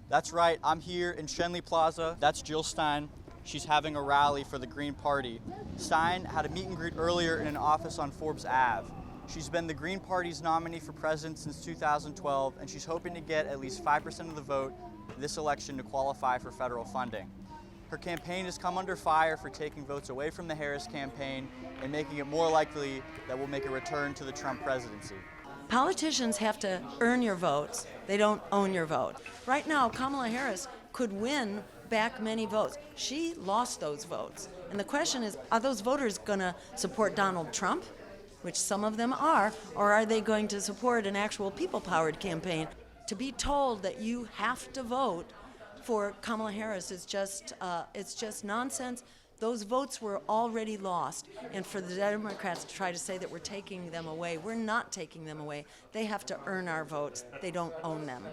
That's right, I'm here in Schenley Plaza. That's Jill Stein. She's having a rally for the Green Party. Stein had a meet and greet earlier in an office on Forbes Ave. She's been the Green Party's nominee for president since 2012, and she's hoping to get at least 5% of the vote this election to qualify for federal funding. Her campaign has come under fire for taking votes away from the Harris campaign and making it more likely that we'll make a return to the Trump presidency. Politicians have to earn your votes. They don't own your vote. Right now, Kamala Harris could win back many votes. She lost those votes. And the question is, are those voters going to support Donald Trump, which some of them are, or are they going to support an actual people-powered campaign? To be told that you have to vote for Kamala Harris is just, it's just nonsense. Those votes were already lost. And for the Democrats to try to say that we're taking them away, we're not taking them away. They have to earn our votes. They don't own them.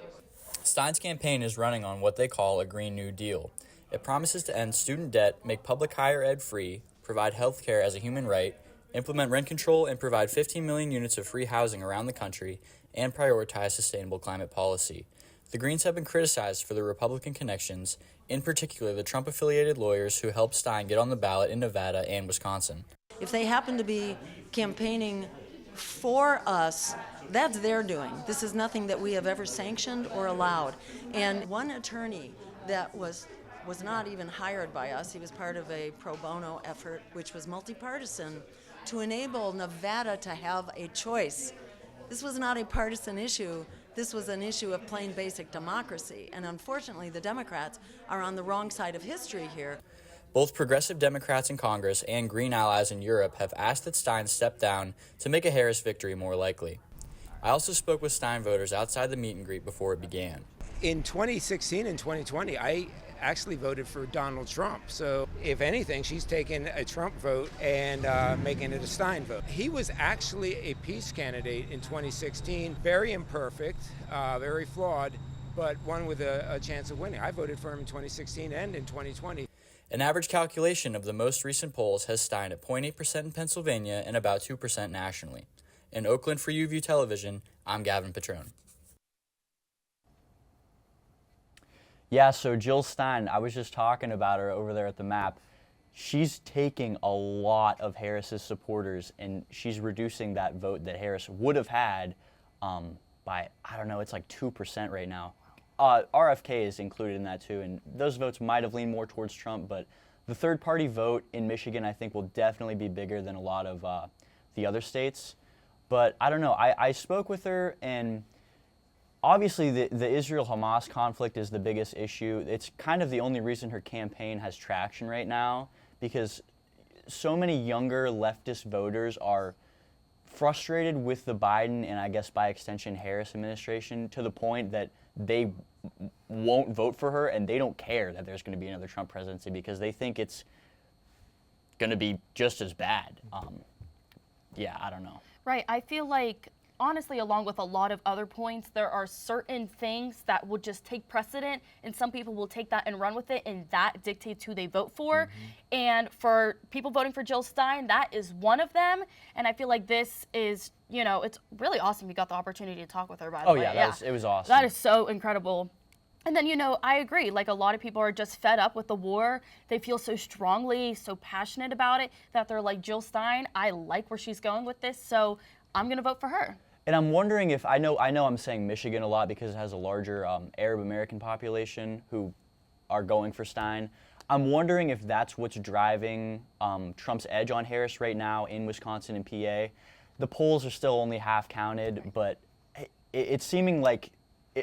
Stein's campaign is running on what they call a Green New Deal. It promises to end student debt, make public higher ed free, provide health care as a human right, implement rent control, and provide 15 million units of free housing around the country, and prioritize sustainable climate policy. The Greens have been criticized for their Republican connections, in particular the Trump-affiliated lawyers who helped Stein get on the ballot in Nevada and Wisconsin. If they happen to be campaigning for us, that's their doing. This is nothing that we have ever sanctioned or allowed. And one attorney that was not even hired by us, he was part of a pro bono effort, which was multi-partisan, to enable Nevada to have a choice. This was not a partisan issue. This was an issue of plain basic democracy. And unfortunately, the Democrats are on the wrong side of history here. Both progressive Democrats in Congress and Green allies in Europe have asked that Stein step down to make a Harris victory more likely. I also spoke with Stein voters outside the meet and greet before it began. In 2016 and 2020, I actually voted for Donald Trump. So if anything, she's taken a Trump vote and making it a Stein vote. He was actually a peace candidate in 2016, very imperfect, very flawed, but one with a chance of winning. I voted for him in 2016 and in 2020. An average calculation of the most recent polls has Stein at 0.8% in Pennsylvania and about 2% nationally. In Oakland for UView Television, I'm Gavin Petrone. Yeah, so Jill Stein, I was just talking about her over there at the map. She's taking a lot of Harris's supporters, and she's reducing that vote that Harris would have had by, I don't know, it's like 2% right now. RFK is included in that too, and those votes might have leaned more towards Trump, but the third-party vote in Michigan, I think, will definitely be bigger than a lot of the other states. But I don't know, I spoke with her, and obviously, the Israel-Hamas conflict is the biggest issue. It's kind of the only reason her campaign has traction right now, because so many younger leftist voters are frustrated with the Biden and I guess by extension Harris administration to the point that they won't vote for her, and they don't care that there's going to be another Trump presidency because they think it's going to be just as bad. Yeah, I don't know. Right. I feel like, honestly, along with a lot of other points, there are certain things that will just take precedent, and some people will take that and run with it, and that dictates who they vote for. And for people voting for Jill Stein, that is one of them. And I feel like this is, it's really awesome we got the opportunity to talk with her, by the way. Yeah, it was awesome. That is so incredible. And then, I agree. Like, a lot of people are just fed up with the war. They feel so strongly, so passionate about it that they're like, Jill Stein, I like where she's going with this, so I'm going to vote for her. And I'm wondering if, I know I'm saying Michigan a lot because it has a larger Arab American population who are going for Stein. I'm wondering if that's what's driving Trump's edge on Harris right now in Wisconsin and PA. The polls are still only half counted, but it's seeming like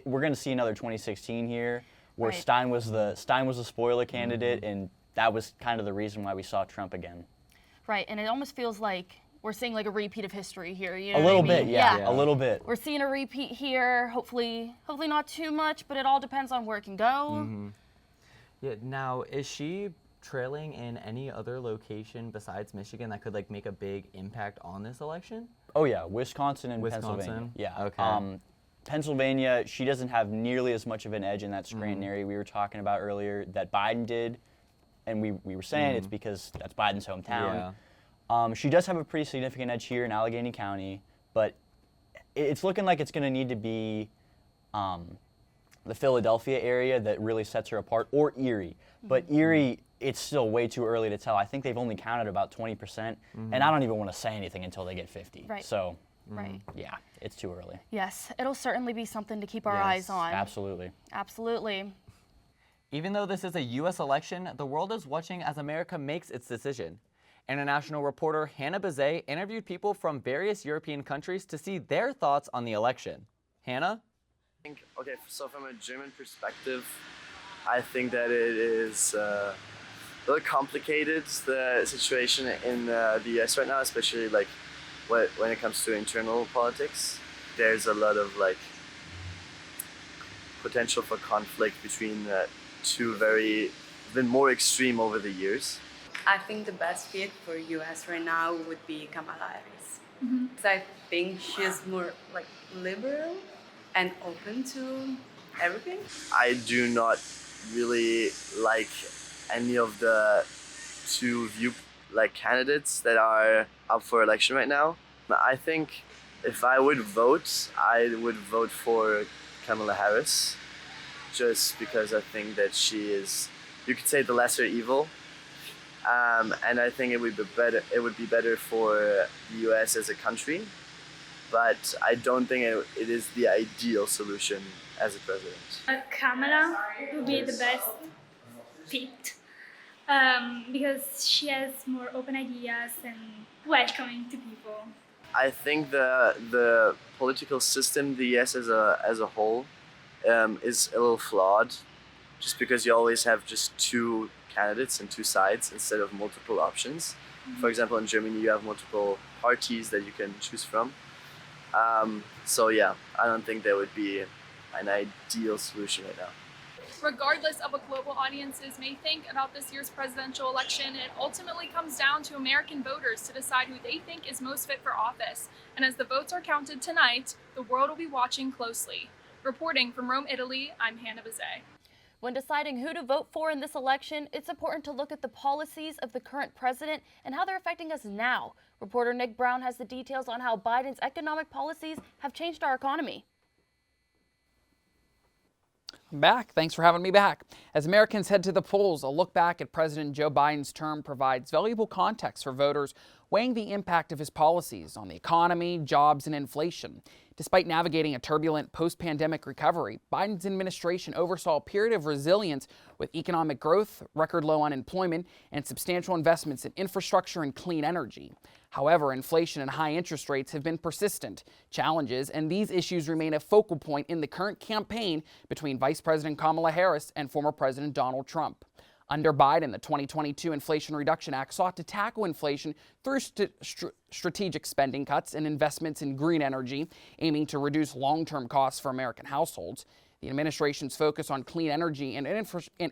we're going to see another 2016 here, where Right. Stein was the spoiler candidate, and that was kind of the reason why we saw Trump again. Right, and it almost feels like we're seeing like a repeat of history here. You know A what I little mean? bit, yeah, a little bit. We're seeing a repeat here. Hopefully not too much, but it all depends on where it can go. Yeah. Now, is she trailing in any other location besides Michigan that could like make a big impact on this election? Oh yeah, Wisconsin and Wisconsin? Pennsylvania. Yeah. Okay. Pennsylvania, she doesn't have nearly as much of an edge in that Scranton area we were talking about earlier that Biden did, and we were saying it's because that's Biden's hometown. She does have a pretty significant edge here in Allegheny County, but it's looking like it's going to need to be the Philadelphia area that really sets her apart, or Erie. But Erie, it's still way too early to tell. I think they've only counted about 20%, and I don't even want to say anything until they get 50. Right. So, Right. yeah, it's too early. Yes, it'll certainly be something to keep our Yes, eyes on. Absolutely. Absolutely. Even though this is a U.S. election, the world is watching as America makes its decision. International reporter Hannah Bazet interviewed people from various European countries to see their thoughts on the election. Hannah? Okay, so from a German perspective, I think that it is a little complicated, the situation in the US right now, especially like when it comes to internal politics. There's a lot of like potential for conflict between two been more extreme over the years. I think the best fit for US right now would be Kamala Harris. Mm-hmm. Because I think she's more like liberal and open to everything. I do not really like any of the two candidates that are up for election right now. I think if I would vote, I would vote for Kamala Harris, just because I think that she is, you could say, the lesser evil. And I think it would be better for the U.S. as a country, but I don't think it is the ideal solution as a president. Kamala would be the best fit because she has more open ideas and welcoming to people. I think the political system in the U.S. as a whole is a little flawed, just because you always have just two candidates and two sides instead of multiple options. For example, in Germany, you have multiple parties that you can choose from. So yeah, I don't think there would be an ideal solution right now. Regardless of what global audiences may think about this year's presidential election, it ultimately comes down to American voters to decide who they think is most fit for office. And as the votes are counted tonight, the world will be watching closely. Reporting from Rome, Italy, I'm Hannah Bazet. When deciding who to vote for in this election, it's important to look at the policies of the current president and how they're affecting us now. Reporter Nick Brown has the details on how Biden's economic policies have changed our economy. I'm back. Thanks for having me back. As Americans head to the polls, a look back at President Joe Biden's term provides valuable context for voters weighing the impact of his policies on the economy, jobs, and inflation. Despite navigating a turbulent post-pandemic recovery, Biden's administration oversaw a period of resilience with economic growth, record low unemployment, and substantial investments in infrastructure and clean energy. However, inflation and high interest rates have been persistent challenges, and these issues remain a focal point in the current campaign between Vice President Kamala Harris and former President Donald Trump. Under Biden, the 2022 Inflation Reduction Act sought to tackle inflation through strategic spending cuts and investments in green energy, aiming to reduce long-term costs for American households. The administration's focus on clean energy and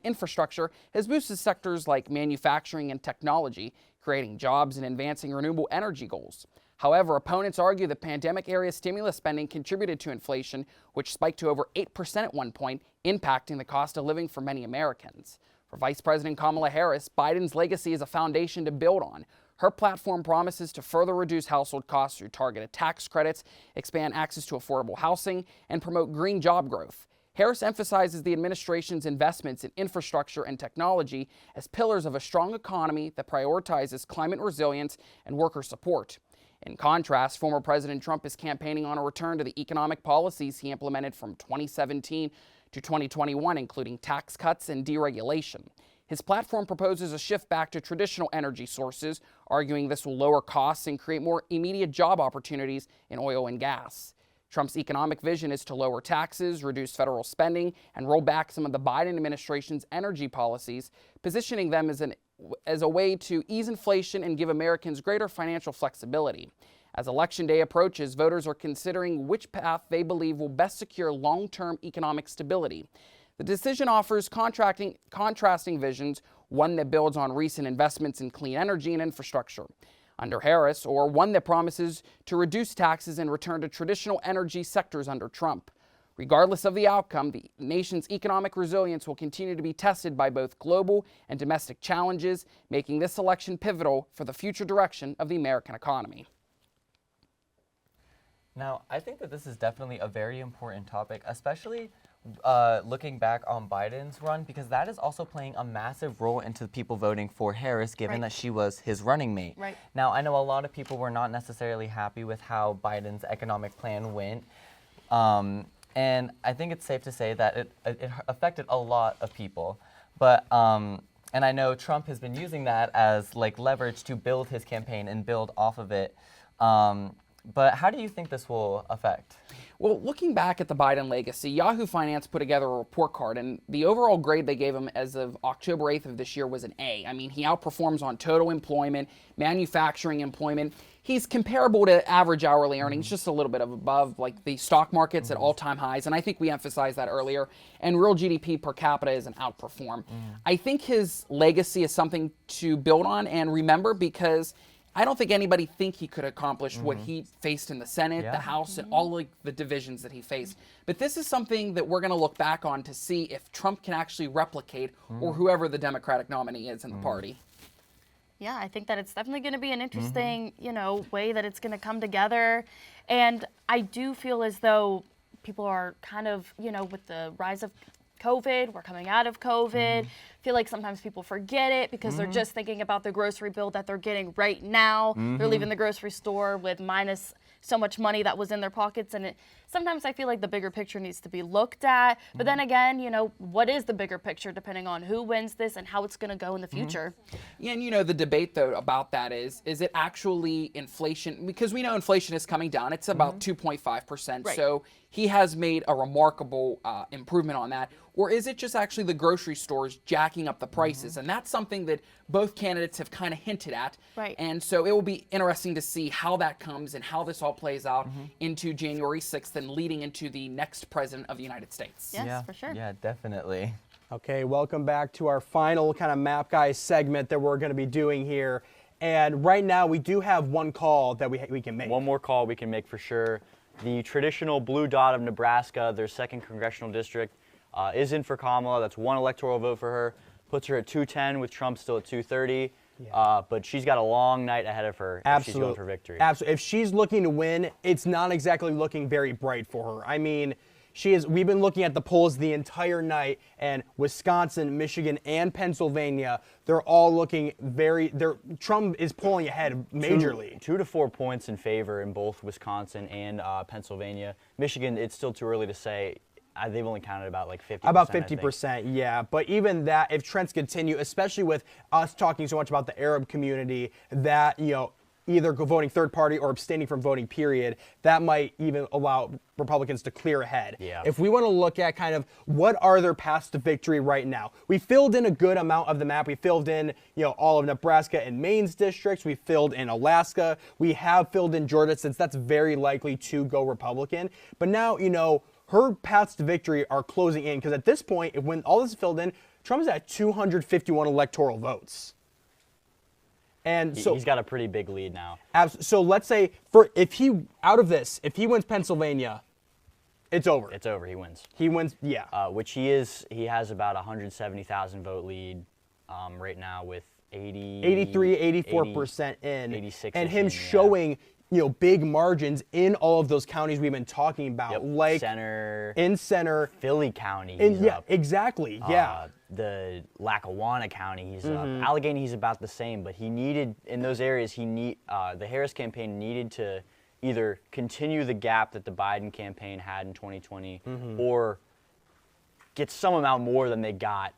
infrastructure has boosted sectors like manufacturing and technology, creating jobs and advancing renewable energy goals. However, opponents argue that pandemic-era stimulus spending contributed to inflation, which spiked to over 8% at one point, impacting the cost of living for many Americans. For Vice President Kamala Harris, Biden's legacy is a foundation to build on. Her platform promises to further reduce household costs through targeted tax credits, expand access to affordable housing, and promote green job growth. Harris emphasizes the administration's investments in infrastructure and technology as pillars of a strong economy that prioritizes climate resilience and worker support. In contrast, former President Trump is campaigning on a return to the economic policies he implemented from 2017 to 2021, including tax cuts and deregulation. His platform proposes a shift back to traditional energy sources, arguing this will lower costs and create more immediate job opportunities in oil and gas. Trump's economic vision is to lower taxes, reduce federal spending, and roll back some of the Biden administration's energy policies, positioning them as a way to ease inflation and give Americans greater financial flexibility. As Election Day approaches, voters are considering which path they believe will best secure long-term economic stability. The decision offers contrasting visions, one that builds on recent investments in clean energy and infrastructure under Harris, or one that promises to reduce taxes and return to traditional energy sectors under Trump. Regardless of the outcome, the nation's economic resilience will continue to be tested by both global and domestic challenges, making this election pivotal for the future direction of the American economy. Now, I think that this is definitely a very important topic, especially looking back on Biden's run, because that is also playing a massive role into people voting for Harris, given that she was his running mate. Right. Now, I know a lot of people were not necessarily happy with how Biden's economic plan went, and I think it's safe to say that it affected a lot of people. But and I know Trump has been using that as like leverage to build his campaign and build off of it. But how do you think this will affect? Well, looking back at the Biden legacy, Yahoo Finance put together a report card, and the overall grade they gave him as of October 8th of this year was an A. I mean, he outperforms on total employment, manufacturing employment. He's comparable to average hourly earnings, just a little bit above, like the stock market's at all-time highs, and I think we emphasized that earlier. And real GDP per capita is an outperform. I think his legacy is something to build on and remember, because I don't think anybody think he could accomplish what he faced in the Senate, the House, and all like the divisions that he faced. But this is something that we're going to look back on to see if Trump can actually replicate, or whoever the Democratic nominee is in the party. Yeah, I think that it's definitely going to be an interesting, way that it's going to come together. And I do feel as though people are kind of, with the rise of COVID, we're coming out of COVID. Feel like sometimes people forget it because they're just thinking about the grocery bill that they're getting right now. They're leaving the grocery store with minus so much money that was in their pockets, and sometimes I feel like the bigger picture needs to be looked at. But then again, what is the bigger picture depending on who wins this and how it's going to go in the future? Yeah, and the debate though about that is it actually inflation? Because we know inflation is coming down. It's about 2.5%. Right. So he has made a remarkable improvement on that. Or is it just actually the grocery stores jacking up the prices? And that's something that both candidates have kind of hinted at. Right. And so it will be interesting to see how that comes and how this all plays out into January 6th and leading into the next president of the United States. Yes, for sure. Yeah, definitely. Okay, welcome back to our final kind of Map Guy segment that we're going to be doing here. And right now we do have one call that we can make. One more call we can make for sure. The traditional blue dot of Nebraska, their 2nd congressional district, is in for Kamala. That's one electoral vote for her. Puts her at 210 with Trump still at 230. But she's got a long night ahead of her if she's going for victory. Absolutely. If she's looking to win, it's not exactly looking very bright for her. I mean, we've been looking at the polls the entire night, and Wisconsin, Michigan, and Pennsylvania, they're all looking Trump is pulling ahead majorly. 2 to 4 points in favor in both Wisconsin and Pennsylvania. Michigan, it's still too early to say. They've only counted about like 50%. About 50%, yeah. But even that, if trends continue, especially with us talking so much about the Arab community, that, either voting third party or abstaining from voting, period, that might even allow Republicans to clear ahead. Yeah. If we want to look at kind of what are their paths to victory right now, we filled in a good amount of the map. We filled in, all of Nebraska and Maine's districts. We filled in Alaska. We have filled in Georgia, since that's very likely to go Republican. But now, her paths to victory are closing in, because at this point, when all this is filled in, Trump is at 251 electoral votes. And so he's got a pretty big lead now. So let's say if he wins Pennsylvania, it's over. It's over. He wins. He wins, yeah. Which he is. He has about 170,000 vote lead right now with 84% in, 86, and him showing big margins in all of those counties we've been talking about, like Center, Philly County. Yeah, exactly. Yeah. The Lackawanna County, he's up. Allegheny, he's about the same, but he needed in those areas. The Harris campaign needed to either continue the gap that the Biden campaign had in 2020, or get some amount more than they got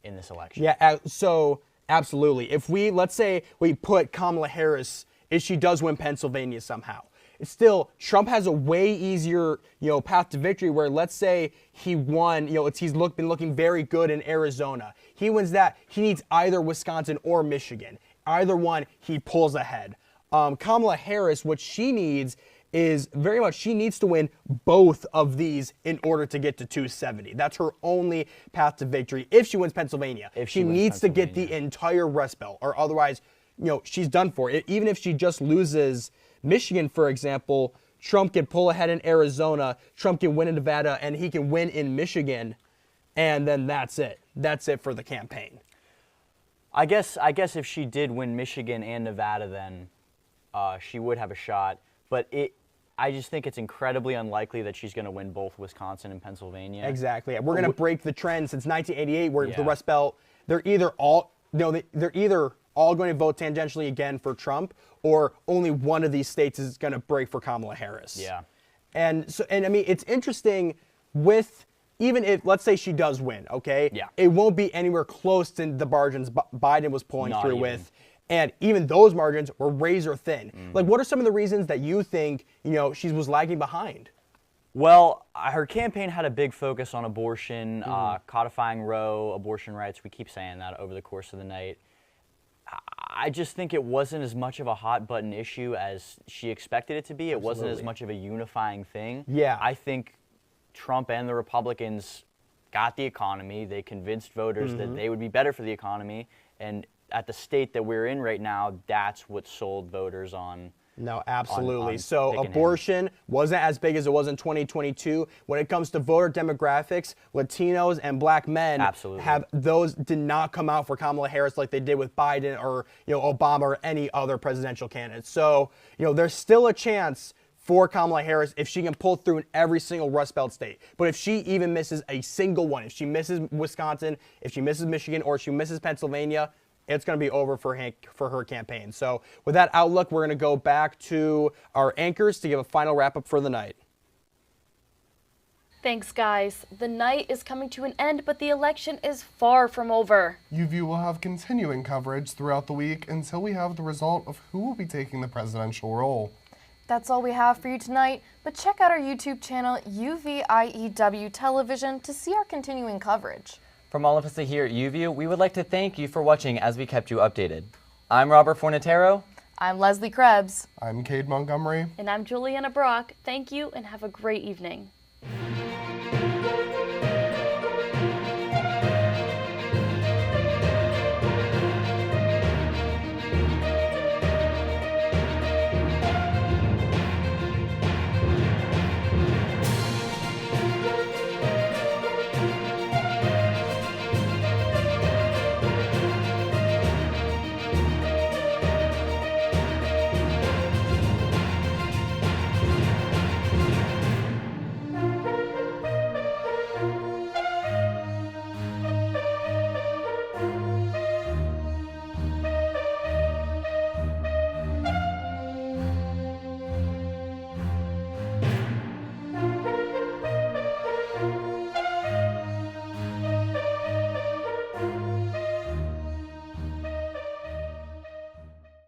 in this election. Yeah, so absolutely. If let's say we put Kamala Harris, if she does win Pennsylvania somehow, it's still, Trump has a way easier, path to victory where, let's say he won, he's been looking very good in Arizona. He wins that, he needs either Wisconsin or Michigan. Either one, he pulls ahead. Kamala Harris, what she needs is very much, she needs to win both of these in order to get to 270. That's her only path to victory if she wins Pennsylvania. She needs to get the entire Rust Belt, or otherwise, she's done for it. Even if she just loses Michigan, for example, Trump can pull ahead in Arizona, Trump can win in Nevada, and he can win in Michigan, and then that's it. That's it for the campaign. I guess if she did win Michigan and Nevada, then she would have a shot. But I just think it's incredibly unlikely that she's going to win both Wisconsin and Pennsylvania. Exactly. We're going to break the trend since 1988, where the Rust Belt, they're either all going to vote tangentially again for Trump, or only one of these states is going to break for Kamala Harris. Yeah. And I mean, it's interesting with, even if, let's say she does win, okay? Yeah. It won't be anywhere close to the margins Biden was pulling through with. And even those margins were razor thin. Like, what are some of the reasons that you think, she was lagging behind? Well, her campaign had a big focus on abortion, codifying Roe, abortion rights. We keep saying that over the course of the night. I just think it wasn't as much of a hot button issue as she expected it to be. It wasn't as much of a unifying thing. Yeah. I think Trump and the Republicans got the economy. They convinced voters that they would be better for the economy. And at the state that we're in right now, that's what sold voters on. No, absolutely. on So picking him. abortion wasn't as big as it was in 2022. When it comes to voter demographics, Latinos and black men did not come out for Kamala Harris like they did with Biden or Obama or any other presidential candidate. So there's still a chance for Kamala Harris if she can pull through in every single Rust Belt state. But if she even misses a single one, if she misses Wisconsin, if she misses Michigan, or if she misses Pennsylvania, it's going to be over for her campaign. So with that outlook, we're going to go back to our anchors to give a final wrap-up for the night. Thanks, guys. The night is coming to an end, but the election is far from over. UView will have continuing coverage throughout the week until we have the result of who will be taking the presidential role. That's all we have for you tonight, but check out our YouTube channel, UVIEW Television, to see our continuing coverage. From all of us here at UView, we would like to thank you for watching as we kept you updated. I'm Robert Fornatero. I'm Leslie Krebs. I'm Cade Montgomery. And I'm Juliana Brock. Thank you and have a great evening.